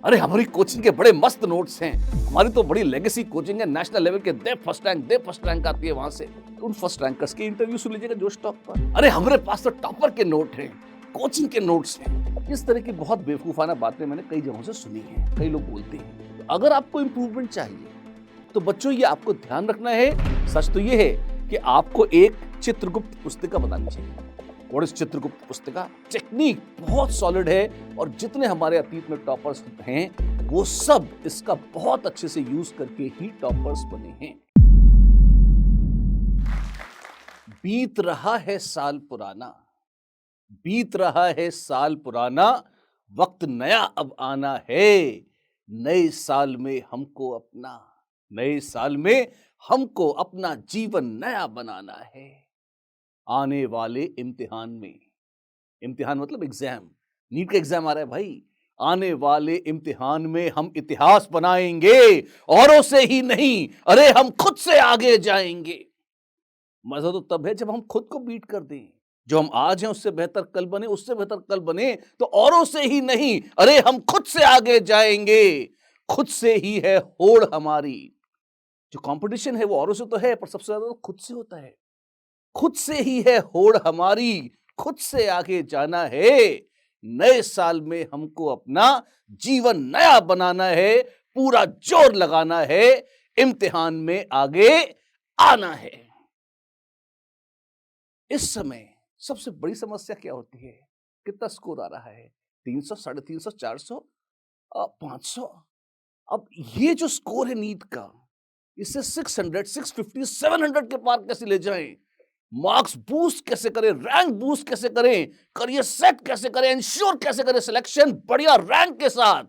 अरे हमारी कोचिंग के बड़े मस्त नोट्स हैं। हमारी तो बड़ी लेगेसी कोचिंग है, नेशनल लेवल के दे फर्स्ट रैंक आती है वहां से। उन फर्स्ट रैंकर्स के इंटरव्यू सुन लीजिएगा जोश टॉक पर। अरे हमारे पास तो टॉपर के नोट हैं, कोचिंग के नोट्स हैं। इस तरह की बहुत बेवकूफाना बातें मैंने कई जगहों से सुनी हैं, कई लोग बोलते हैं। तो अगर आपको इंप्रूवमेंट चाहिए तो बच्चों ये आपको ध्यान रखना है। सच तो ये है कि आपको एक चित्रगुप्त पुस्तिका बनानी चाहिए। व्हाट इज चित्रगुप्त पुस्तिका? टेक्निक बहुत सॉलिड है और जितने हमारे अतीत में टॉपर्स हैं वो सब इसका बहुत अच्छे से यूज करके ही टॉपर्स बने हैं। बीत रहा है साल पुराना, बीत रहा है साल पुराना, वक्त नया अब आना है। नए साल में हमको अपना, नए साल में हमको अपना जीवन नया बनाना है। आने वाले इम्तिहान में, इम्तिहान मतलब एग्जाम, नीट का एग्जाम आ रहा है भाई। आने वाले इम्तिहान में हम इतिहास बनाएंगे, औरों से ही नहीं, अरे हम खुद से आगे जाएंगे। मजा तो तब है जब हम खुद को बीट कर दें। जो हम आज हैं उससे बेहतर कल बने, उससे बेहतर कल बने तो औरों से ही नहीं, अरे हम खुद से आगे जाएंगे। खुद से ही है होड़ हमारी। जो कंपटीशन है वो औरों से तो है, पर सबसे ज्यादा तो खुद से होता है। खुद से ही है होड़ हमारी, खुद से आगे जाना है। नए साल में हमको अपना जीवन नया बनाना है, पूरा जोर लगाना है, इम्तिहान में आगे आना है। इस समय सबसे बड़ी समस्या क्या होती है? कितना स्कोर आ रहा है? 300, 350, 400, 500। अब ये जो स्कोर है नीट का, इससे 600, 650, 700 के पार कैसे ले जाएं? मार्क्स बूस्ट कैसे करें, रैंक बूस्ट कैसे करें, करियर सेट कैसे करें, इंश्योर कैसे करें सिलेक्शन बढ़िया रैंक के साथ।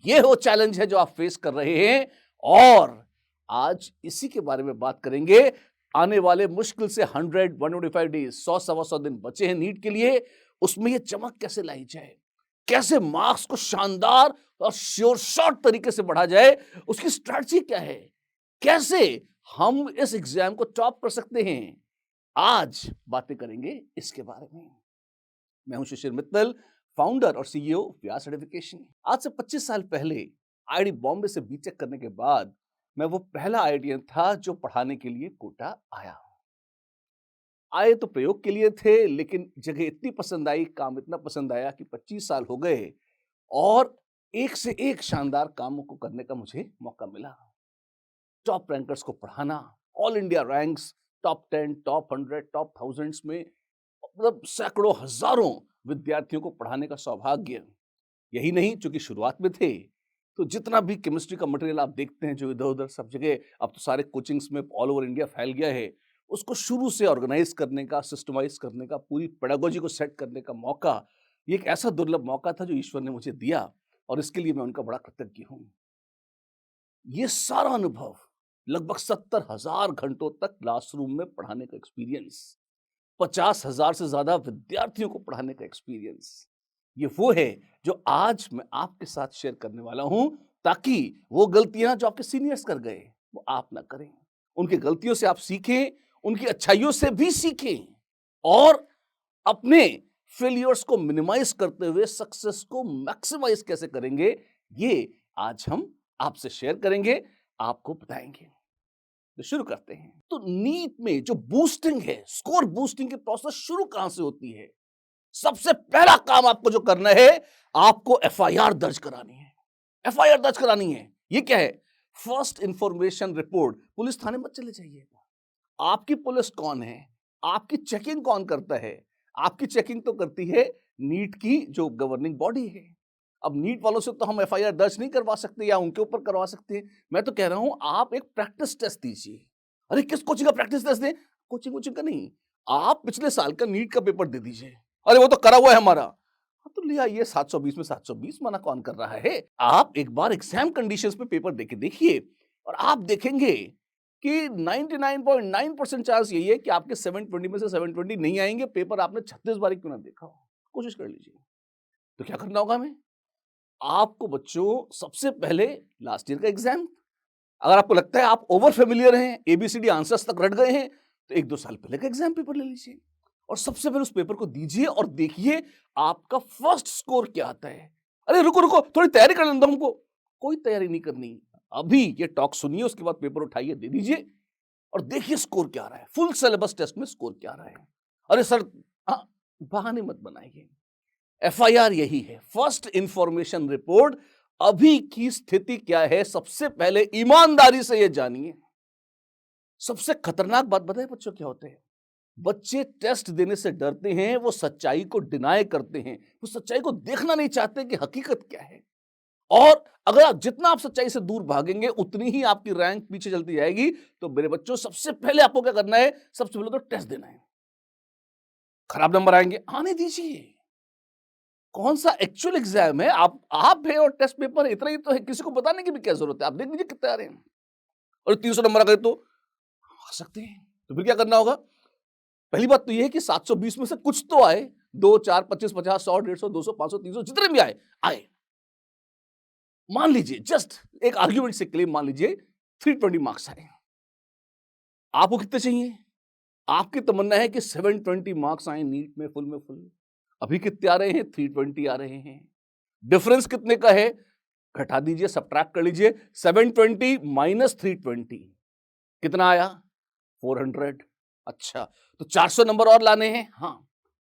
ये वो चैलेंज है जो आप फेस कर रहे हैं और आज इसी के बारे में बात करेंगे। आने वाले मुश्किल से 125 डेज, 100-125 दिन बचे हैं नीट के लिए। उसमें ये चमक कैसे लाई जाए, कैसे मार्क्स को शानदार और श्योर शॉर्ट तरीके से बढ़ा जाए, उसकी स्ट्रैटेजी क्या है, कैसे हम इस एग्जाम को टॉप कर सकते हैं, आज बातें करेंगे इसके बारे में। मैं हूं शिशिर मित्तल, फाउंडर और सीईओ व्यास सर्टिफिकेशन। आज से 25 साल पहले आईआईटी बॉम्बे से बीटेक करने के बाद मैं वो पहला आईआईटीएन था जो पढ़ाने के लिए कोटा आया। आए तो प्रयोग के लिए थे, लेकिन जगह इतनी पसंद आई, काम इतना पसंद आया कि 25 साल हो गए और एक से एक शानदार कामों को करने का मुझे मौका मिला। टॉप रैंकर्स को पढ़ाना, all India ranks, top 10, top 100, top 1000s में, मतलब सैकड़ों हजारों विद्यार्थियों को पढ़ाने का सौभाग्य। यही नहीं, चूंकि शुरुआत में थे तो जितना भी केमिस्ट्री का मटेरियल आप देखते हैं जो इधर उधर सब जगह, अब तो सारे कोचिंग्स में ऑल ओवर इंडिया फैल गया है, उसको शुरू से ऑर्गेनाइज करने का, सिस्टमाइज करने का, पूरी पेडागोजी को सेट करने का मौका, ये एक ऐसा दुर्लभ मौका था जो ईश्वर ने मुझे दिया और इसके लिए मैं उनका बड़ा कृतज्ञ हूं। ये सारा अनुभव, लगभग 70,000 घंटों तक क्लासरूम में पढ़ाने का एक्सपीरियंस, 50,000 से ज्यादा विद्यार्थियों को पढ़ाने का एक्सपीरियंस, ये वो है जो आज मैं आपके साथ शेयर करने वाला हूं, ताकि वो गलतियां जो आपके सीनियर्स कर गए वो आप ना करें। उनकी गलतियों से आप सीखें, उनकी अच्छाइयों से भी सीखें और अपने फेलियर्स को मिनिमाइज करते हुए सक्सेस को मैक्सिमाइज कैसे करेंगे, ये आज हम आपसे शेयर करेंगे, आपको बताएंगे। तो शुरू करते हैं। तो नीट में जो बूस्टिंग है, स्कोर बूस्टिंग की प्रोसेस शुरू कहां से होती है? सबसे पहला काम आपको जो करना है, आपको एफआईआर दर्ज करानी है। एफआईआर दर्ज करानी है। ये क्या है? First information report. पुलिस थाने मत चले जाइएगा। आपकी पुलिस कौन है, आपकी चेकिंग कौन करता है? आपकी चेकिंग तो करती है नीट की जो गवर्निंग बॉडी है। अब नीट वालों से तो हम एफआईआर दर्ज नहीं करवा सकते या उनके ऊपर करवा सकते हैं। मैं तो कह रहा हूं आप एक प्रैक्टिस टेस्ट दीजिए। अरे किस कोचिंग का प्रैक्टिस टेस्ट दें? कोचिंग का नहीं, आप पिछले साल का नीट का पेपर दे दीजिए। अरे वो तो करा हुआ है हमारा। हाँ तो ले आइए, 720 में 720, मना कौन कर रहा है? आप एक बार एग्जाम कंडीशंस में पेपर देके देखिए और आप देखेंगे कि 99.9% चांस यही है कि आपके 720 में से 720 नहीं आएंगे। पेपर आपने 36 बार क्यों ना देखा हो, कोशिश कर लीजिए। तो क्या करना होगा हमें? आपको बच्चों सबसे पहले लास्ट ईयर का एग्जाम, अगर आपको लगता है आप ओवर फेमिलियर हैं, एबीसीडी आंसर्स तक रट गए हैं, तो 1-2 साल पहले का एग्जाम पेपर ले लीजिए और सबसे पहले उस पेपर को दीजिए और देखिए आपका फर्स्ट स्कोर क्या आता है। अरे रुको रुको, थोड़ी तैयारी कर लेने दो हमको। कोई तैयारी नहीं करनी, अभी ये टॉक सुनिए, उसके बाद पेपर उठाइए, दे दीजिए और देखिए स्कोर क्या आ रहा है, फुल सिलेबस टेस्ट में स्कोर क्या आ रहा है। अरे सर, हाँ, बहाने मत बनाइए। एफआईआर यही है, फर्स्ट इंफॉर्मेशन रिपोर्ट। अभी की स्थिति क्या है, सबसे पहले ईमानदारी से ये जानिए। सबसे खतरनाक बात बताए बच्चों क्या होते हैं? बच्चे टेस्ट देने से डरते हैं, वो सच्चाई को डिनाई करते हैं, वो सच्चाई को देखना नहीं चाहते कि हकीकत क्या है। और अगर जितना आप सच्चाई से दूर भागेंगे, उतनी ही आपकी रैंक पीछे चलती जाएगी। तो मेरे बच्चों, सबसे पहले आपको क्या करना है? सबसे पहले तो टेस्ट देना है। खराब नंबर आएंगे, आने दीजिए। कौन सा एक्चुअल एग्जाम है? आप है और टेस्ट पेपर है, इतना ही तो है, किसी को बताने की भी क्या जरूरत है? आप देख लीजिए कितने आ रहे हैं। और 300 नंबर आ गए तो आ सकते हैं, तो फिर क्या करना होगा? पहली बात तो ये है कि 720 में से कुछ तो आए, 2, 4, 25, 50, 100, 150, 200, 500, 300, जितने भी आए आए। मान लीजिए, जस्ट एक आर्ग्यूमेंट से क्लेम मान लीजिए 320 मार्क्स आए, आपको कितने चाहिए? आपकी तमन्ना है कि 720 मार्क्स आए नीट में, फुल में फुल। अभी कितने आ रहे हैं? 320 आ रहे हैं। डिफरेंस कितने का है? घटा दीजिए, सब्ट्रैक्ट कर लीजिए। 720 माइनस 320 कितना आया? 400। अच्छा, तो 400 नंबर और लाने हैं। हाँ,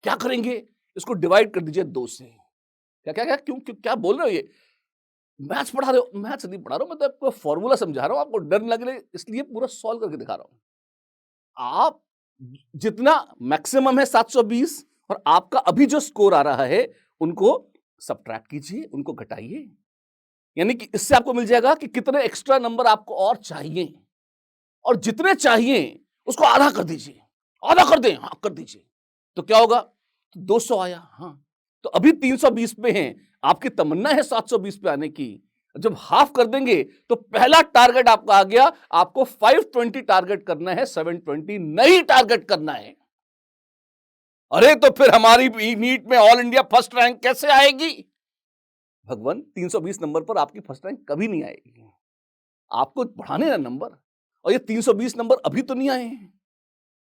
क्या करेंगे? इसको डिवाइड कर दीजिए 2 से। क्या क्या क्या क्यों क्यों क्या बोल रहे हो? ये मैथ्स पढ़ा रहे हो? मैथ्स नहीं पढ़ा रहा हूं, मैं तो आपको फॉर्मूला समझा रहा हूं, आपको डर लग रहा है इसलिए पूरा सॉल्व करके दिखा रहा हूं। आप जितना मैक्सिमम है 720, और आपका अभी जो स्कोर आ रहा है, उनको सब्ट्रैक्ट कीजिए, उनको घटाइए। यानी कि इससे आपको मिल जाएगा कि कितने एक्स्ट्रा नंबर आपको और चाहिए, और जितने चाहिए उसको आधा कर दीजिए। आधा कर दें, हाँ कर दीजिए। तो क्या होगा? 200 आया। हाँ, तो अभी 320 पे हैं, आपकी तमन्ना है 720 पे आने की। जब हाफ कर देंगे तो पहला टारगेट आपका आ गया। आपको 520 टारगेट करना है, 720 नहीं टारगेट करना है। अरे तो फिर हमारी नीट में ऑल इंडिया फर्स्ट रैंक कैसे आएगी? भगवान, 320 नंबर पर आपकी फर्स्ट रैंक कभी नहीं आएगी। आपको बढ़ाने ना नंबर। और ये 320 नंबर अभी तो नहीं आए हैं,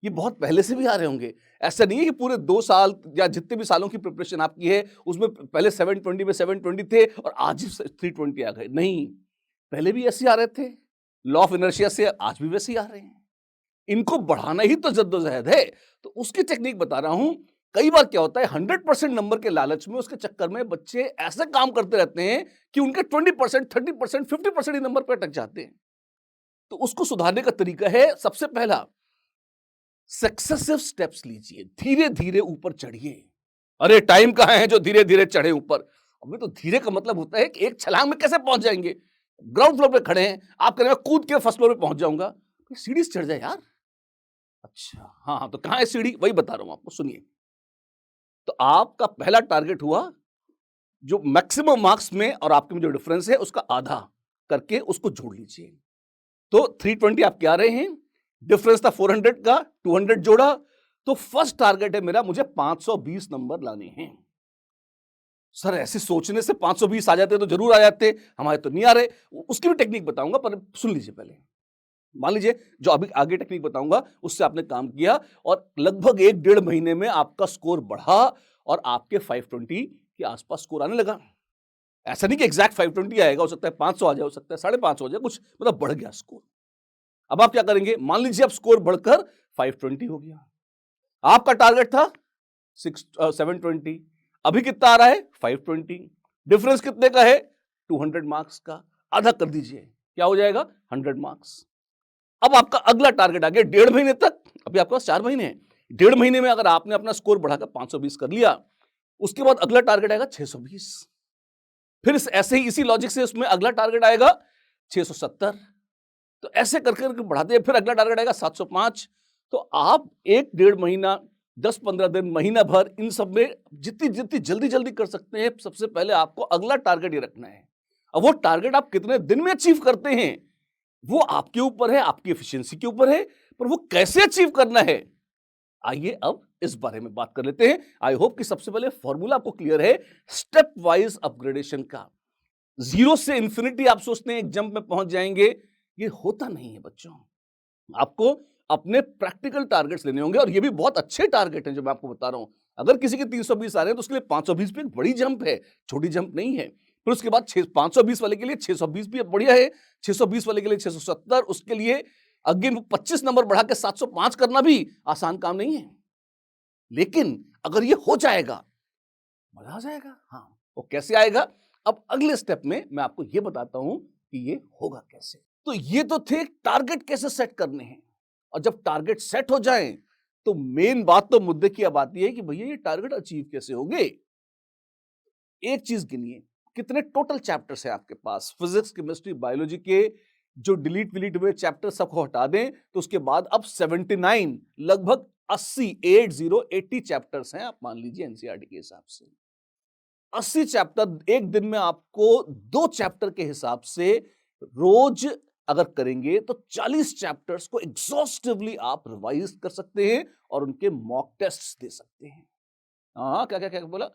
ये बहुत पहले से भी आ रहे होंगे। ऐसा नहीं है कि पूरे 2 साल या जितने भी सालों की प्रिपरेशन आपकी है, उसमें पहले 720 में 720 थे और आज ही 320 आ गए। नहीं, पहले भी ऐसे आ रहे थे। लॉ ऑफ इनर्शिया से आज भी वैसे ही आ रहे हैं। इनको बढ़ाना ही तो जद्दोजहद है। तो उसकी टेक्निक बता रहा हूं। कई बार क्या होता है, 100% नंबर के लालच में, उसके चक्कर में बच्चे ऐसे काम करते रहते हैं कि उनके 20%, 30%, 50% ही नंबर पर अटक जाते हैं। तो उसको सुधारने का तरीका है, सबसे पहला, सक्सेसिव स्टेप्स लीजिए, धीरे धीरे ऊपर चढ़िए। अरे टाइम कहाँ है जो धीरे धीरे चढ़े ऊपर? अभी तो धीरे का मतलब होता है कि एक छलांग में कैसे पहुंच जाएंगे? ग्राउंड फ्लोर पे खड़े हैं, आप कह रहे हैं कूद के फर्स्ट फ्लोर पे पहुंच जाऊंगा, सीढ़ी से चढ़ जाए यार। अच्छा, हाँ हाँ, तो कहाँ है सीढ़ी? वही बता रहा हूं आपको, सुनिए। तो आपका पहला टारगेट हुआ, जो मैक्सिमम मार्क्स में और आपके में जो डिफरेंस है उसका आधा करके उसको जोड़ लीजिए। तो 320 आप क्या रहे हैं, डिफरेंस था 400 का, 200 जोड़ा, तो फर्स्ट टारगेट है मेरा, मुझे 520 नंबर लाने हैं। सर ऐसे सोचने से 520 आ जाते तो जरूर आ जाते, हमारे तो नहीं आ रहे। उसकी भी टेक्निक बताऊंगा, पर सुन लीजिए पहले। मान लीजिए जो अभी आगे टेक्निक बताऊंगा उससे आपने काम किया और लगभग 1-1.5 महीने में आपका स्कोर बढ़ा और आपके 520 के आसपास स्कोर आने लगा। ऐसा नहीं कि एग्जैक्ट 520 आएगा, हो सकता है 500 आ जाए, हो सकता है 550 हो जाए, कुछ मतलब बढ़ गया स्कोर। अब आप क्या करेंगे? मान लीजिए अब स्कोर बढ़कर 520 हो गया, आपका टारगेट था 720, अभी कितना आ रहा है? 520। डिफरेंस कितने का है? 200 मार्क्स का। आधा कर दीजिए, क्या हो जाएगा? 100 मार्क्स। अब आपका अगला टारगेट आ गया 1.5 महीने तक। अभी आपके पास 4 महीने हैं। 1.5 महीने में अगर आपने अपना स्कोर बढ़ाकर 520 कर लिया, उसके बाद अगला टारगेट आएगा 620। फिर ऐसे ही इसी लॉजिक से उसमें अगला टारगेट आएगा 670। तो ऐसे करके बढ़ाते हैं, फिर अगला टारगेट आएगा 705। तो आप 1-1.5 महीना, 10-15 दिन, महीना भर, इन सब में जितनी जितनी जल्दी जल्दी कर सकते हैं, सबसे पहले आपको अगला टारगेट ये रखना है। अब वो टारगेट आप कितने दिन में अचीव करते हैं वो आपके ऊपर है, आपकी एफिशिएंसी के ऊपर है, पर वो कैसे अचीव करना है, आइए अब इस बारे में बात कर लेते हैं। आई होप कि सबसे पहले फॉर्मूला आपको क्लियर है स्टेप वाइज अपग्रेडेशन का। 0 से इंफिनिटी आप सोचते हैं एक जंप में पहुंच जाएंगे, ये होता नहीं है बच्चों। आपको अपने प्रैक्टिकल टारगेट्स लेने होंगे, और ये भी बहुत अच्छे टारगेट हैं जो मैं आपको बता रहा हूं। अगर किसी के 320 आ रहे हैं तो उसके लिए 520 भी एक बड़ी जंप है, छोटी जंप नहीं है। फिर उसके बाद 520 वाले के लिए 620 भी बढ़िया है, 620 वाले के लिए 670, उसके लिए अगेन 25 नंबर बढ़ा के 705 करना भी आसान काम नहीं है। लेकिन अगर ये हो जाएगा, मजा आ जाएगा। हाँ, वो कैसे आएगा? अब अगले स्टेप में मैं आपको ये बताता हूं कि ये होगा कैसे। तो ये तो थे टारगेट कैसे सेट करने हैं, और जब टारगेट सेट हो जाए तो मेन बात तो मुद्दे की अब आती है कि भैया ये टारगेट अचीव कैसे होंगे। एक चीज गिनिए, कितने टोटल चैप्टर्स हैं आपके पास? फिजिक्स, केमिस्ट्री, बायोलॉजी के जो डिलीट विलीट हुए चैप्टर सबको हटा दें तो उसके बाद अब 79, लगभग 80 चैप्टर्स हैं, आप मान लीजिए एनसीईआरटी के हिसाब से। 80 चैप्टर, एक दिन में आपको 2 चैप्टर के हिसाब से रोज अगर करेंगे तो 40 चैप्टर्स को एग्जॉस्टिवली आप रिवाइज कर सकते हैं और उनके मॉक टेस्ट्स दे सकते हैं। हाँ, क्या क्या क्या बोला?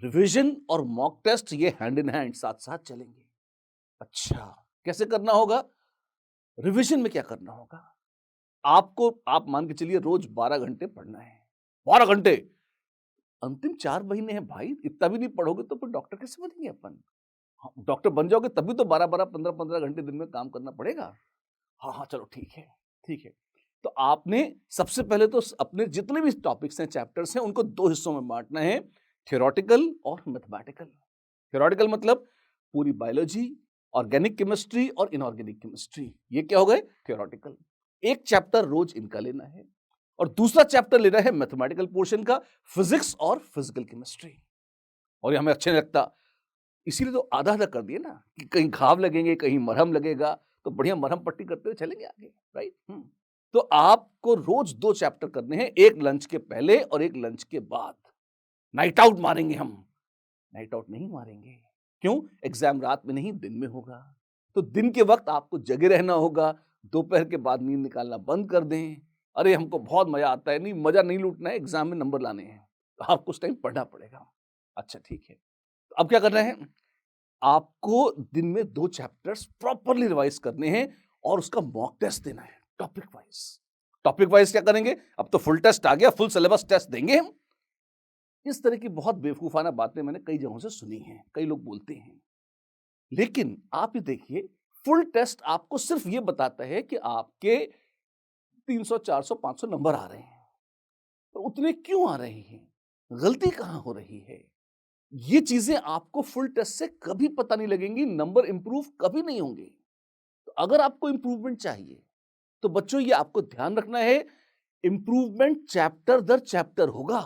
रिवीजन और मॉक टेस्ट ये हैंड इन हैंड साथ साथ चलेंगे। अच्छा, कैसे करना होगा? रिवीजन में क्या करना होगा? आपको, आप मान के चलिए रोज 12 घंटे पढ़ना है। 12 घंटे, अंतिम 4 महीने हैं भाई, इतना भी नहीं पढ़ोगे तो फिर डॉक्टर कैसे बनेंगे अपन? हाँ, डॉक्टर बन जाओगे तब भी तो 12-12, 15-15 घंटे दिन में काम करना पड़ेगा। हाँ हाँ, चलो ठीक है, ठीक है। तो आपने सबसे पहले तो अपने जितने भी टॉपिक्स हैं, चैप्टर्स हैं, उनको 2 हिस्सों में बांटना है, थ्योरेटिकल और मैथमेटिकल। थ्योरेटिकल मतलब पूरी बायोलॉजी, ऑर्गेनिक केमिस्ट्री और इनऑर्गेनिक केमिस्ट्री, ये क्या हो गए? थ्योरेटिकल। एक चैप्टर रोज इनका लेना है और दूसरा चैप्टर लेना है मैथमेटिकल पोर्शन का, फिजिक्स और फिजिकल केमिस्ट्री। और ये हमें अच्छा नहीं लगता, इसीलिए तो आधा आधा कर दिए ना, कि कहीं घाव लगेंगे, कहीं मरहम लगेगा, तो बढ़िया मरहम पट्टी करते हुए चलेंगे आगे, राइट? तो आपको रोज 2 चैप्टर करने हैं, एक लंच के पहले और एक लंच के बाद। नाइट आउट मारेंगे हम? नाइट आउट नहीं मारेंगे। क्यों? एग्जाम रात में नहीं, दिन में होगा। तो दिन के वक्त आपको जगे रहना होगा, दोपहर के बाद नींद निकालना बंद कर दें। अरे हमको बहुत मजा आता है, नहीं, मजा नहीं लूटना है, एग्जाम में नंबर लाने हैं, तो आपको उस टाइम पढ़ना पड़ेगा। अच्छा ठीक है, तो अब क्या करना है? आपको दिन में 2 चैप्टर्स प्रॉपर्ली रिवाइज करने हैं और उसका मॉक टेस्ट देना है, टॉपिक वाइज। टॉपिक वाइज क्या करेंगे? अब तो फुल टेस्ट आ गया, फुल सिलेबस टेस्ट देंगे हम। इस तरह की बहुत बेवकूफाना बातें मैंने कई जगहों से सुनी हैं, कई लोग बोलते हैं। लेकिन आप ये देखिए, फुल टेस्ट आपको सिर्फ ये बताता है कि आपके 300, 400, 500 नंबर आ रहे हैं, तो उतने क्यों आ रहे हैं, गलती कहां हो रही है, ये चीजें आपको फुल टेस्ट से कभी पता नहीं लगेंगी, नंबर इंप्रूव कभी नहीं होंगे। तो अगर आपको इंप्रूवमेंट चाहिए तो बच्चों ये आपको ध्यान रखना है, इंप्रूवमेंट चैप्टर दर चैप्टर होगा।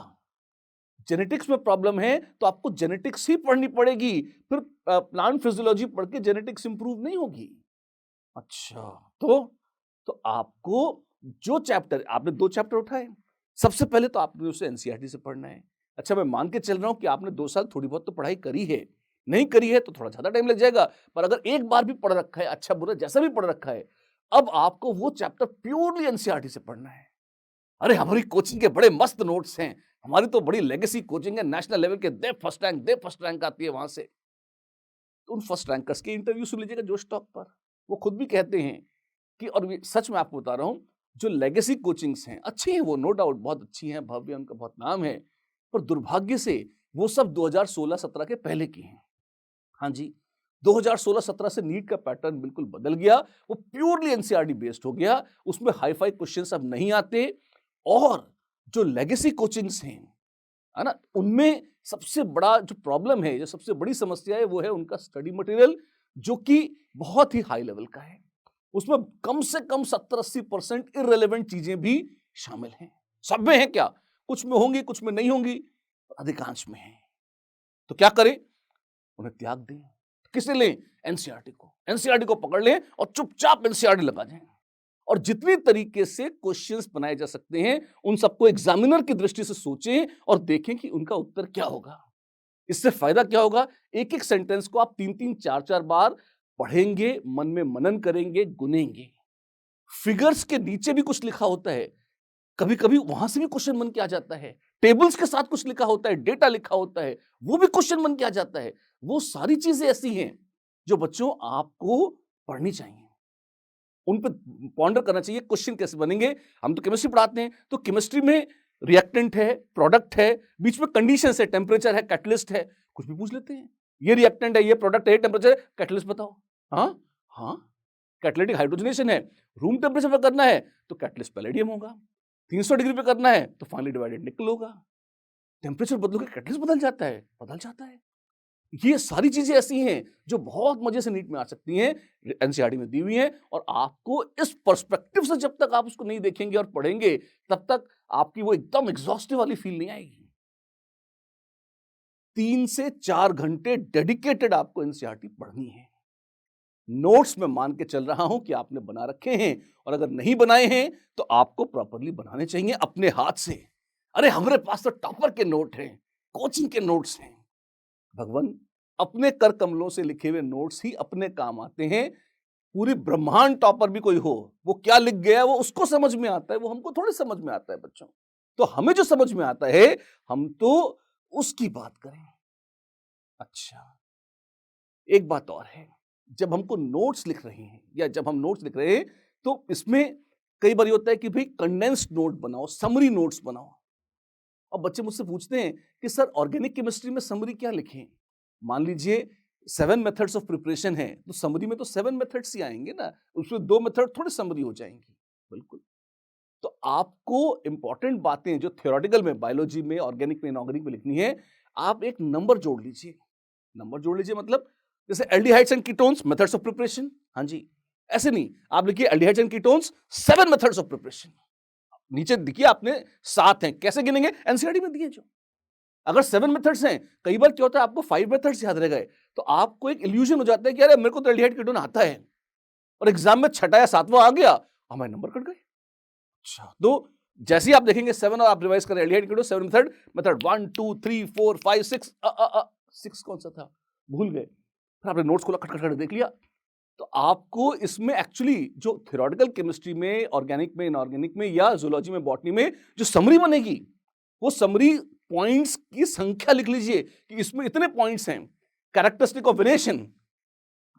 जेनेटिक्स में प्रॉब्लम है तो आपको जेनेटिक्स ही पढ़नी पड़ेगी, फिर प्लांट फिजियोलॉजी पढ़ के जेनेटिक्स इंप्रूव नहीं होगी। अच्छा, तो आपको जो चैप्टर, आपने 2 चैप्टर उठाए, सबसे पहले तो आपने उसे एनसीईआरटी से पढ़ना है। अच्छा, मैं मान के चल रहा हूं कि आपने 2 साल थोड़ी बहुत तो पढ़ाई करी है, नहीं करी है तो थोड़ा ज्यादा टाइम लग जाएगा, पर अगर एक बार भी पढ़ रखा है, अच्छा बुरा जैसा भी पढ़ रखा है, अब आपको वो चैप्टर प्योरली एनसीईआरटी से पढ़ना है। अरे हमारी कोचिंग के बड़े मस्त नोट्स हैं, हमारी तो बड़ी लेगेसी कोचिंग है, नेशनल लेवल के दे फर्स्ट रैंक आती है वहां से। तो उन फर्स्ट रैंकर्स के इंटरव्यू सुन लीजिएगा जोश टॉक पर, वो खुद भी कहते हैं कि, और सच में आपको बता रहा हूं, जो लेगेसी कोचिंग्स हैं अच्छी हैं, वो नो डाउट बहुत अच्छी हैं, भव्य, उनका बहुत नाम है, पर दुर्भाग्य से वो सब 2016-17 के पहले की हैं। हाँ जी, 2016-17 से नीट का पैटर्न बिल्कुल बदल गया, वो प्योरली एनसीईआरटी बेस्ड हो गया, उसमें हाई फाई क्वेश्चंस अब नहीं आते, और जो लेगेसी कोचिंग्स हैं, है ना, उनमें सबसे बड़ा जो प्रॉब्लम है, जो सबसे बड़ी समस्या है, वो है उनका स्टडी मटेरियल, जो कि बहुत ही हाई लेवल का है। उसमें कम से कम 70-80% इररिलेवेंट चीजें भी शामिल हैं। सब में है क्या? कुछ में होंगी, कुछ में नहीं होंगी, अधिकांश में है। तो क्या करें? उन्हें त्याग दें। किसे लें? एनसीईआरटी को। एनसीईआरटी को पकड़ लें और चुपचाप एनसीईआरटी लगा जाएं, और जितनी तरीके से क्वेश्चंस बनाए जा सकते हैं उन सबको एग्जामिनर की दृष्टि से सोचें और देखें कि उनका उत्तर क्या होगा। इससे फायदा क्या होगा? एक एक सेंटेंस को आप 3-3, 4-4 बार पढ़ेंगे, मन में मनन करेंगे, गुनेंगे। फिगर्स के नीचे भी कुछ लिखा होता है, कभी कभी वहां से भी क्वेश्चन बन के आ जाता है, टेबल्स के साथ कुछ लिखा होता है, डेटा लिखा होता है, वो भी क्वेश्चन बन के आ जाता है। वो सारी चीजें ऐसी हैं जो बच्चों आपको पढ़नी चाहिए, उन पे पॉन्डर करना चाहिए, क्वेश्चन कैसे बनेंगे। हम तो केमिस्ट्री पढ़ाते हैं, तो केमिस्ट्री में रिएक्टेंट है, प्रोडक्ट है, बीच में कंडीशंस है, टेम्परेचर है, कैटलिस्ट है, कुछ भी पूछ लेते हैं। ये रिएक्टेंट है, ये प्रोडक्ट है, टेम्परेचर है, कैटलिस्ट बताओ। हाँ हाँ, कैटालिटिक हाइड्रोजनेशन है, रूम टेम्परेचर पे करना है तो कैटलिस्ट पैलेडियम होगा, 300 डिग्री पे करना है तो फाइनली डिवाइडेड निकल होगा। टेम्परेचर बदलोगे कैटलिस्ट बदल जाता है, बदल जाता है। ये सारी चीजें ऐसी हैं जो बहुत मजे से नीट में आ सकती हैं, एनसीईआरटी में दी हुई हैं, और आपको इस पर्सपेक्टिव से जब तक आप उसको नहीं देखेंगे और पढ़ेंगे तब तक आपकी वो एकदम एग्जॉस्टिव वाली फील नहीं आएगी। 3 से 4 घंटे डेडिकेटेड आपको एनसीईआरटी पढ़नी है। नोट्स में मान के चल रहा हूं कि आपने बना रखे हैं, और अगर नहीं बनाए हैं तो आपको प्रॉपरली बनाने चाहिए अपने हाथ से। अरे हमारे पास तो टॉपर के नोट हैं, कोचिंग के नोट्स हैं। भगवान, अपने कर कमलों से लिखे हुए नोट्स ही अपने काम आते हैं। पूरी ब्रह्मांड टॉपर भी कोई हो, वो क्या लिख गया वो उसको समझ में आता है, वो हमको थोड़ी समझ में आता है बच्चों। तो हमें जो समझ में आता है हम तो उसकी बात करें। अच्छा, एक बात और है, जब हमको नोट्स लिख रहे हैं या जब हम नोट्स लिख रहे हैं तो इसमें कई बार होता है कि भाई कंडेंस्ड नोट बनाओ, समरी नोट्स बनाओ। और बच्चे मुझसे पूछते हैं कि सर ऑर्गेनिक केमिस्ट्री में समरी क्या लिखें। मान लीजिए 7 मेथड्स ऑफ प्रिपरेशन है तो समरी में तो 7 मेथड्स ही आएंगे ना, उसमें 2 मेथड थोड़ी समरी हो जाएंगी। बिल्कुल। तो आपको इंपॉर्टेंट बातें जो थियोरेटिकल में, बायोलॉजी में, ऑर्गेनिक में, इनऑर्गेनिक में लिखनी है, आप एक नंबर जोड़ लीजिए। नंबर जोड़ लीजिए मतलब जैसे aldehydes and ketones methods of preparation, हाँ जी, ऐसे नहीं, आप लिखिए aldehydes and ketones 7 methods of preparation. नीचे देखिए आपने 7 हैं, कैसे गिनेंगे, एनसीईआरटी में दिए जो। अगर 7 मेथड्स हैं, कई बार क्या होता है आपको 5 मेथड्स याद रह गए तो आपको एक इल्यूजन हो जाता है कि अरे मेरे को तो एल्डिहाइड कीटोन आता है, और एग्जाम में 6वां या 7वां आ गया, हमारे नंबर कट गए। अच्छा, तो जैसे ही आप देखेंगे 7 और आप रिवाइज करें एल्डिहाइड कीटोन 7 मेथड, मेथड 1 2 3 4 5 6, 6 कौन सा था भूल गए, फिर आपने नोट्स खोला, खट खट खट देख लिया। तो आपको इसमें एक्चुअली जो थ्योरेटिकल केमिस्ट्री में, ऑर्गेनिक में, इनऑर्गेनिक में या जूलॉजी में, बॉटनी में जो समरी बनेगी, वो समरी पॉइंट्स की संख्या लिख लीजिए कि इसमें इतने पॉइंट्स हैं, कैरेक्टरिस्टिक ऑफ वेरिएशन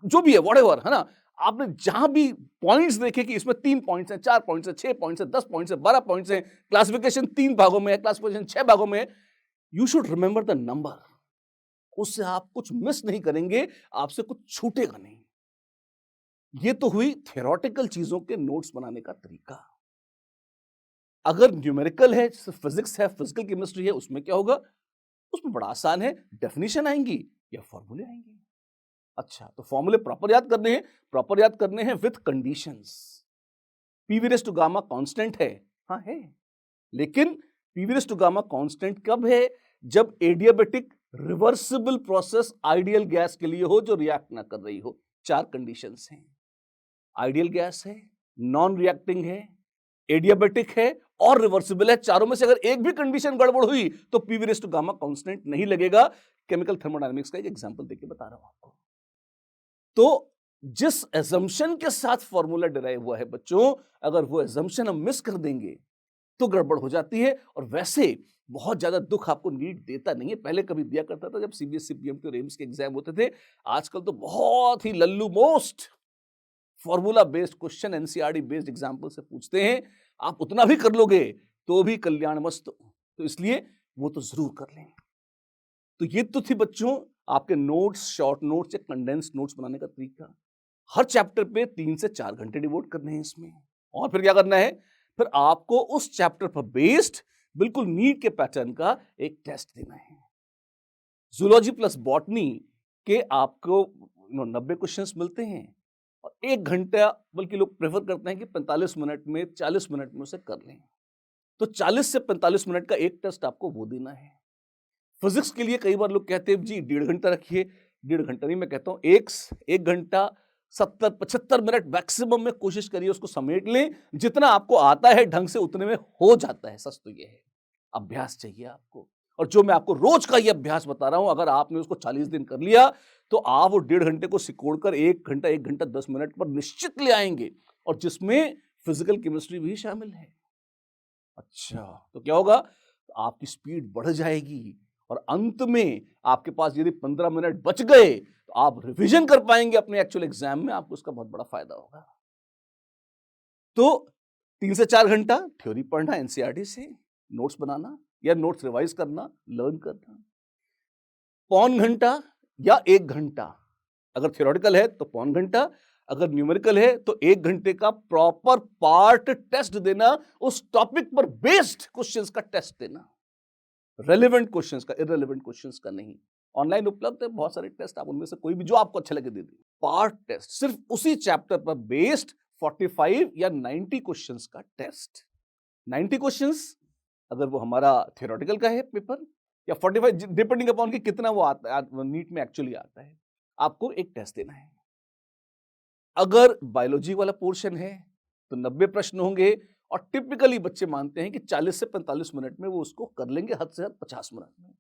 जो भी है, व्हाटएवर, है ना। आपने जहां भी पॉइंट्स देखे कि इसमें 3 पॉइंट्स हैं, 4 पॉइंट्स हैं, 6 पॉइंट्स हैं, 10 पॉइंट्स हैं, 12 पॉइंट्स हैं, क्लासिफिकेशन 3 भागों में है, क्लासिफिकेशन 6 भागों में है, you should remember the number. उससे आप कुछ मिस नहीं करेंगे, आपसे कुछ छूटेगा नहीं। ये तो हुई थियोरेटिकल चीजों के नोट्स बनाने का तरीका। अगर न्यूमेरिकल है, फिजिक्स है, फिजिकल केमिस्ट्री है, उसमें क्या होगा, उसमें बड़ा आसान है, डेफिनेशन आएंगी या फॉर्मूले आएंगे। अच्छा, तो फॉर्मूले प्रॉपर याद करने हैं, प्रॉपर याद करने हैं with conditions. PV raise to gamma constant है, हाँ है, लेकिन PV raise to gamma constant कब है, जब adiabatic reversible process ideal gas के लिए हो जो रिएक्ट ना कर रही हो। 4 कंडीशंस हैं, आइडियल गैस है, नॉन रिएक्टिंग है, एडियाबेटिक है और रिवर्सिबल है। चारों में से अगर एक भी कंडीशन गड़बड़ हुई तो PV raise to gamma constant नहीं लगेगा। केमिकल थर्मोडायनामिक्स का एक एग्जांपल देके बता रहा हूं आपको। तो जिस एजम्पशन के साथ फॉर्मूला डिराइव हुआ है बच्चों, अगर वो एजम्पशन हम मिस कर देंगे तो गड़बड़ हो जाती है। और वैसे बहुत ज्यादा दुख आपको नीट देता नहीं है, पहले कभी दिया करता था जब सीबीएसई, पीएमटी और एम्स के एग्जाम होते थे। आजकल तो बहुत ही लल्लू most formula based question, NCERT based example से पूछते हैं। आप उतना भी कर लोगे तो भी कल्याण मस्त, तो इसलिए वो तो जरूर कर लें। तो ये तो थी बच्चों आपके नोट्स, शॉर्ट नोट्स या कंडेंस नोट्स बनाने का तरीका। हर चैप्टर पे 3 से 4 घंटे डिवोट करने हैं इसमें। और फिर क्या करना है, फिर आपको उस चैप्टर पर बेस्ड बिल्कुल नीट के पैटर्न का एक टेस्ट देना है। जूलॉजी प्लस बॉटनी के आपको 90 क्वेश्चंस मिलते हैं और 1 घंटा, बल्कि लोग प्रेफर करते हैं कि 45 मिनट में, 40 मिनट में उसे कर लें। तो 40 से 45 मिनट का एक टेस्ट आपको वो देना है। फिजिक्स के लिए कई बार लोग कहते हैं जी 1.5 घंटा रखिए, 1.5 घंटा नहीं, मैं कहता हूँ 1 घंटा 70-75 मिनट मैक्सिमम में कोशिश करिए उसको समेट लें। जितना आपको आता है ढंग से उतने में हो जाता है। सच तो ये है, अभ्यास चाहिए आपको। और जो मैं आपको रोज का ये अभ्यास बता रहा हूं, अगर आपने उसको 40 दिन कर लिया तो आप वो 1.5 घंटे को सिकोड़कर 1 घंटा 1 घंटा 10 मिनट पर निश्चित ले आएंगे, और जिसमें फिजिकल केमिस्ट्री भी शामिल है। अच्छा, तो क्या होगा, आपकी स्पीड बढ़ जाएगी और अंत में आपके पास यदि 15 मिनट बच गए तो आप रिवीजन कर पाएंगे अपने एक्चुअल एग्जाम में, आपको उसका बहुत बड़ा फायदा होगा। तो 3 से 4 घंटा थ्योरी पढ़ना एनसीईआरटी से, नोट्स बनाना या नोट्स रिवाइज करना, लर्न करना। पौन घंटा या 1 घंटा, अगर थ्योरेटिकल है तो पौन घंटा, अगर न्यूमेरिकल है तो 1 घंटे का प्रॉपर पार्ट टेस्ट देना, उस टॉपिक पर बेस्ड क्वेश्चंस का टेस्ट देना, रेलेवेंट क्वेश्चंस का, इररेलेवेंट क्वेश्चंस का नहीं। ऑनलाइन उपलब्ध है बहुत सारे टेस्ट, आप उनमें से कोई भी जो आपको अच्छा लगे दे दीजिए। पार्ट टेस्ट, सिर्फ उसी चैप्टर पर बेस्ड 45 या 90 क्वेश्चंस का टेस्ट। 90 क्वेश्चंस अगर वो हमारा थ्योरेटिकल का है पेपर, या 45 डिपेंडिंग अपॉन कि कितना वो आता है नीट में एक्चुअली आता है, आपको एक टेस्ट देना है। अगर बायोलॉजी वाला पोर्शन है तो 90 प्रश्न होंगे, और टिपिकली बच्चे मानते हैं कि 40 से 45 मिनट में वो उसको कर लेंगे, हद से हद 50 मिनट में।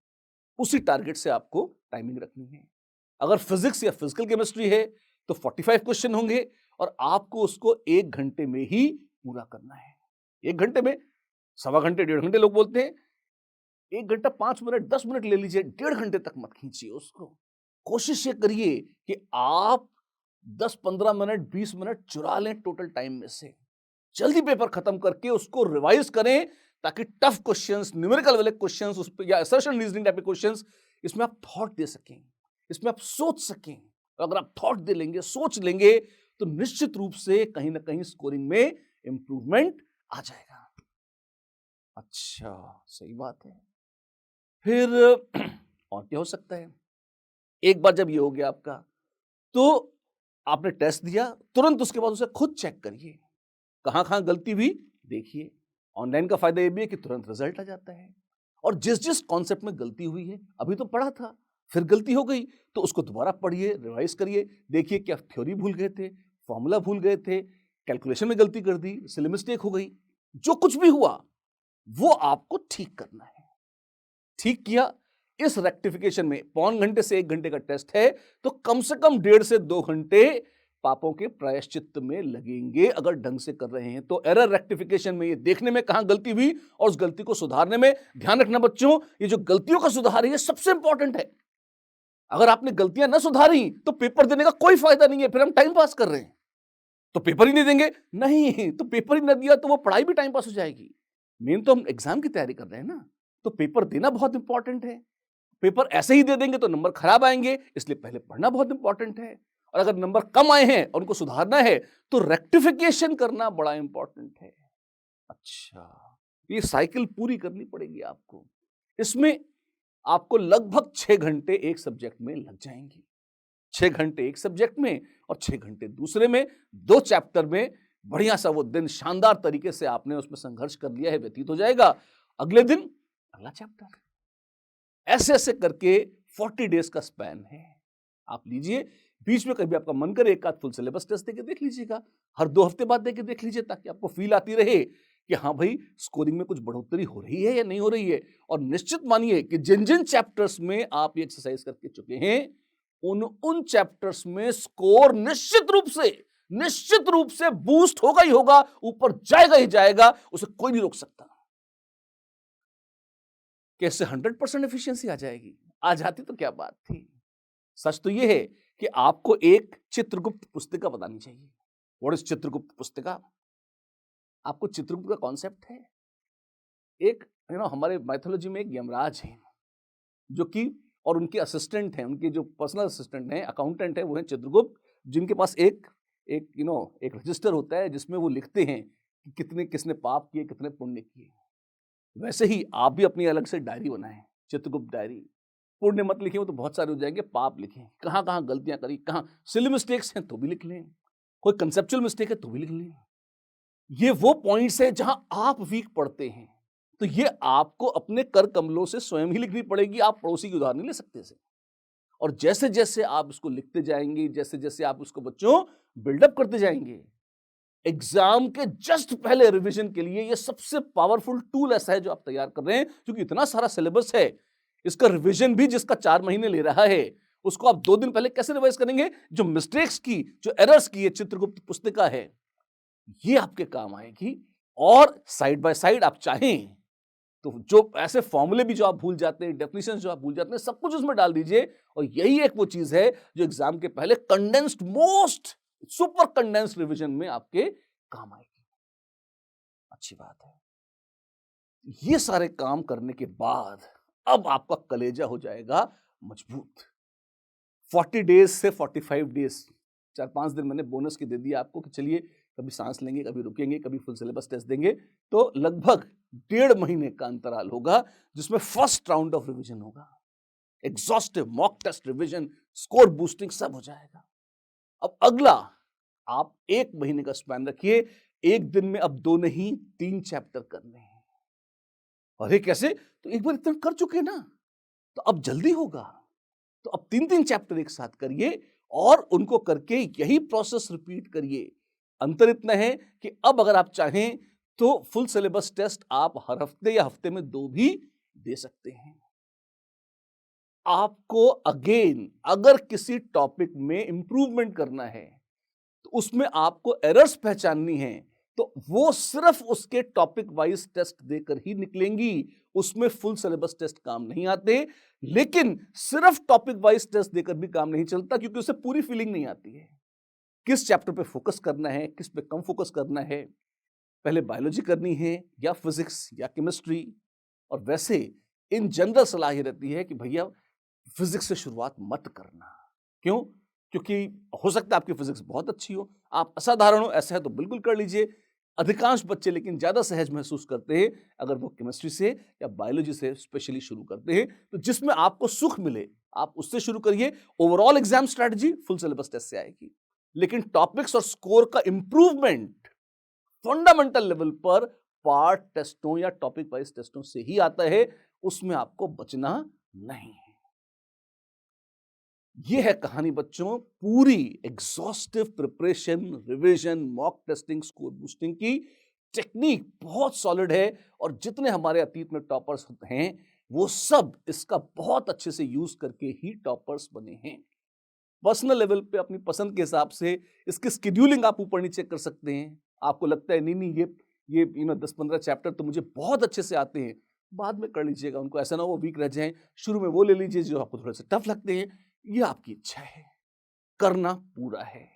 उसी टारगेट से आपको टाइमिंग रखनी है। अगर फिजिक्स या फिजिकल केमिस्ट्री है तो 45 क्वेश्चन होंगे, और आपको उसको 1 घंटे में ही पूरा करना है। 1 घंटे में, सवा घंटे 1.5 घंटे लोग बोलते हैं, 1 घंटा 5 मिनट 10 मिनट ले लीजिए, 1.5 घंटे तक मत खींचिए उसको। कोशिश ये करिए कि आप 10-15 मिनट 20 मिनट चुरा लें टोटल टाइम में से, जल्दी पेपर खत्म करके उसको रिवाइज करें, ताकि टफ क्वेश्चंस, न्यूमेरिकल वाले क्वेश्चंस उस पे, या असर्शन रीजनिंग टाइप के क्वेश्चंस, इसमें आप थॉट दे सकें, इसमें आप सोच सकें। अगर आप थॉट दे लेंगे, सोच लेंगे, तो निश्चित रूप से कहीं ना कहीं स्कोरिंग में इंप्रूवमेंट आ जाएगा। अच्छा, सही बात है। फिर और क्या हो सकता है? एक बार जब ये हो गया आपका, तो आपने टेस्ट दिया, तुरंत उसके बाद उसे खुद चेक करिए, कहां गलती हुई देखिए। ऑनलाइन का फायदा ये भी है कि तुरंत रिजल्ट आ जाता है, और जिस जिस कॉन्सेप्ट में गलती हुई है, अभी तो पढ़ा था, फिर गलती हो गई, तो उसको दोबारा पढ़िए, रिवाइज करिए, देखिए क्या थ्योरी भूल गए थे, फॉर्मूला भूल गए थे, कैलकुलेशन में गलती कर दी, सिली मिस्टेक हो गई, जो कुछ भी हुआ वो आपको ठीक करना है। ठीक किया, इस रेक्टिफिकेशन में पौन घंटे से 1 घंटे का टेस्ट है, तो कम से कम 1.5 से 2 घंटे पापों के प्रायश्चित्त में लगेंगे, अगर ढंग से कर रहे हैं तो। एरर रेक्टिफिकेशन में ये देखने में कहां गलती हुई और उस गलती को सुधारने में। ध्यान रखना बच्चों, ये जो गलतियों का सुधार है ये सबसे इंपॉर्टेंट है। अगर आपने गलतियां ना सुधारी तो पेपर देने का कोई फायदा नहीं है, फिर हम टाइम पास कर रहे हैं, तो पेपर ही नहीं देंगे। नहीं, तो पेपर ही ना दिया तो वो पढ़ाई भी टाइम पास हो जाएगी। मेन तो हम एग्जाम की तैयारी कर रहे हैं ना, तो पेपर देना बहुत इंपॉर्टेंट है। पेपर ऐसे ही दे देंगे तो नंबर खराब आएंगे, इसलिए पहले पढ़ना बहुत इंपॉर्टेंट है। और अगर नंबर कम आए हैं और उनको सुधारना है तो रेक्टिफिकेशन करना बड़ा इंपॉर्टेंट है। अच्छा, ये साइकिल पूरी करनी पड़ेगी आपको। इसमें आपको लगभग 6 घंटे एक सब्जेक्ट में लग जाएंगे। 6 घंटे एक सब्जेक्ट में और 6 घंटे दूसरे में, 2 चैप्टर में बढ़िया सा वो दिन शानदार तरीके से आपने उसमें संघर्ष कर लिया है, व्यतीत हो जाएगा। अगले दिन अगला चैप्टर, ऐसे ऐसे करके 40 डेज का स्पैन है। आप लीजिए, बीच में कभी आपका मन करे एक आध फुल सिलेबस टेस्ट देके देख लीजिएगा, हर 2 हफ्ते बाद देके देख लीजिए, ताकि आपको फील आती रहे कि हाँ भाई, स्कोरिंग में कुछ बढ़ोतरी हो रही है या नहीं हो रही है। और निश्चित मानिए कि जिन जिन चैप्टर्स में आप ये एक्सरसाइज करके चुके हैं, उन चैप्टर्स में स्कोर निश्चित रूप से बूस्ट होगा ही होगा, ऊपर जाएगा ही जाएगा, उसे कोई नहीं रोक सकता। कैसे 100% एफिशिएंसी आ जाएगी? आ जाती तो क्या बात थी। सच तो यह है कि आपको एक चित्रगुप्त पुस्तिका बतानी चाहिए। व्हाट इज चित्रगुप्त पुस्तिका? आपको चित्रगुप्त का कॉन्सेप्ट है? एक हमारे माइथोलॉजी में एक यमराज है, जो कि और उनके असिस्टेंट हैं, उनके जो पर्सनल असिस्टेंट हैं, अकाउंटेंट है, वो हैं चित्रगुप्त, जिनके पास एक रजिस्टर होता है जिसमें वो लिखते हैं कि कितने किसने पाप किए, कितने पुण्य किए। वैसे ही आप भी अपनी अलग से डायरी बनाएं, चित्रगुप्त डायरी। पुण्य मत लिखें, वो तो बहुत सारे हो जाएंगे, पाप लिखें, कहाँ कहाँ गलतियां करी, कहाँ सिली मिस्टेक्स हैं तो भी लिख लें, कोई कंसेप्चुअल मिस्टेक है तो भी लिख लें। ये वो पॉइंट्स है जहां आप वीक पड़ते हैं, तो ये आपको अपने कर कमलों से स्वयं ही लिखनी पड़ेगी, आप पड़ोसी की उधार नहीं ले सकते इसे। और जैसे जैसे आप इसको लिखते जाएंगे, जैसे जैसे आप उसको बच्चों बिल्डअप करते जाएंगे, एग्जाम के जस्ट पहले रिवीजन के लिए ये सबसे पावरफुल टूल ऐसा है जो आप तैयार कर रहे हैं। क्योंकि इतना सारा सिलेबस है, इसका रिवीजन भी जिसका 4 महीने ले रहा है, उसको आप 2 दिन पहले कैसे रिवाइज करेंगे? जो मिस्टेक्स की, जो एरर्स की ये चित्रगुप्त पुस्तिका है, ये आपके काम आएगी। और साइड बाय साइड आप चाहें तो जो ऐसे फॉर्मूले भी जो आप भूल जाते हैं, डेफिनेशंस जो आप भूल जाते हैं, सब कुछ उसमें डाल दीजिए। और यही एक वो चीज है जो एग्जाम के पहले condensed, most super condensed revision में आपके काम आएगी। अच्छी बात है। ये सारे काम करने के बाद अब आपका कलेजा हो जाएगा मजबूत। 40 डेज से 45 डेज, 4-5 दिन मैंने बोनस के दे दिया आपको कि चलिए कभी सांस लेंगे, कभी रुकेंगे, कभी फुल सिलेबस टेस्ट देंगे। तो लगभग 1.5 महीने का अंतराल होगा जिसमें फर्स्ट राउंड ऑफ रिवीजन होगा, exhaustive mock test revision, score boosting सब हो जाएगा। अब अगला आप 1 महीने का स्पैन रखिए, एक दिन में अब 2 नहीं 3 चैप्टर करने हैं। अरे कैसे? तो एक बार इतना कर चुके ना, तो अब जल्दी होगा। तो अब 3-3 चैप्टर एक साथ करिए और उनको करके यही प्रोसेस रिपीट करिए। अंतर इतना है कि अब अगर आप चाहें तो फुल सिलेबस टेस्ट आप हर हफ्ते या हफ्ते में 2 भी दे सकते हैं। आपको अगेन अगर किसी टॉपिक में इंप्रूवमेंट करना है तो उसमें आपको एरर्स पहचाननी है, तो वो सिर्फ उसके टॉपिक वाइज टेस्ट देकर ही निकलेंगी। उसमें फुल सिलेबस टेस्ट काम नहीं आते। लेकिन सिर्फ टॉपिक वाइज टेस्ट देकर भी काम नहीं चलता, क्योंकि उससे पूरी फीलिंग नहीं आती है किस चैप्टर पे फोकस करना है, किस पे कम फोकस करना है, पहले बायोलॉजी करनी है या फिजिक्स या केमिस्ट्री। और वैसे इन जनरल सलाह ये रहती है कि भैया फिजिक्स से शुरुआत मत करना। क्यों? क्योंकि हो सकता है आपकी फिजिक्स बहुत अच्छी हो, आप असाधारण हो, ऐसा है तो बिल्कुल कर लीजिए। अधिकांश बच्चे लेकिन ज्यादा सहज महसूस करते हैं अगर वो केमिस्ट्री से या बायोलॉजी से स्पेशली शुरू करते हैं, तो जिसमें आपको सुख मिले आप उससे शुरू करिए। Overall exam strategy full syllabus test से आएगी, लेकिन टॉपिक्स और स्कोर का इंप्रूवमेंट फंडामेंटल लेवल पर पार्ट टेस्टों या टॉपिक वाइज टेस्टों से ही आता है। उसमें आपको बचना नहीं है। ये है कहानी बच्चों, पूरी exhaustive preparation, revision, mock testing, score boosting की टेक्निक बहुत सॉलिड है। और जितने हमारे अतीत में टॉपर्स हैं वो सब इसका बहुत अच्छे से यूज करके ही टॉपर्स बने हैं। पर्सनल लेवल पे अपनी पसंद के हिसाब से इसकी स्केड्यूलिंग आप ऊपर नीचे कर सकते हैं। आपको लगता है नहीं ये 10-15 चैप्टर तो मुझे बहुत अच्छे से आते हैं, बाद में कर लीजिएगा उनको, ऐसा ना वो वीक रह जाएं। शुरू में वो ले लीजिए जो आपको थोड़े से टफ लगते हैं। ये आपकी इच्छा है, करना पूरा है।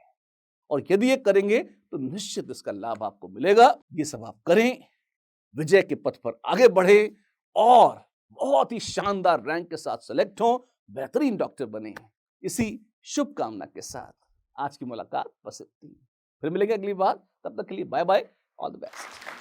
और यदि ये करेंगे तो निश्चित इसका लाभ आपको मिलेगा। ये सब आप करें, विजय के पथ पर आगे बढ़े और बहुत ही शानदार रैंक के साथ सेलेक्ट हो, बेहतरीन डॉक्टर बने। इसी शुभकामना के साथ आज की मुलाकात बस इतनी। फिर मिलेंगे अगली बार, तब तक के लिए bye bye, all the best.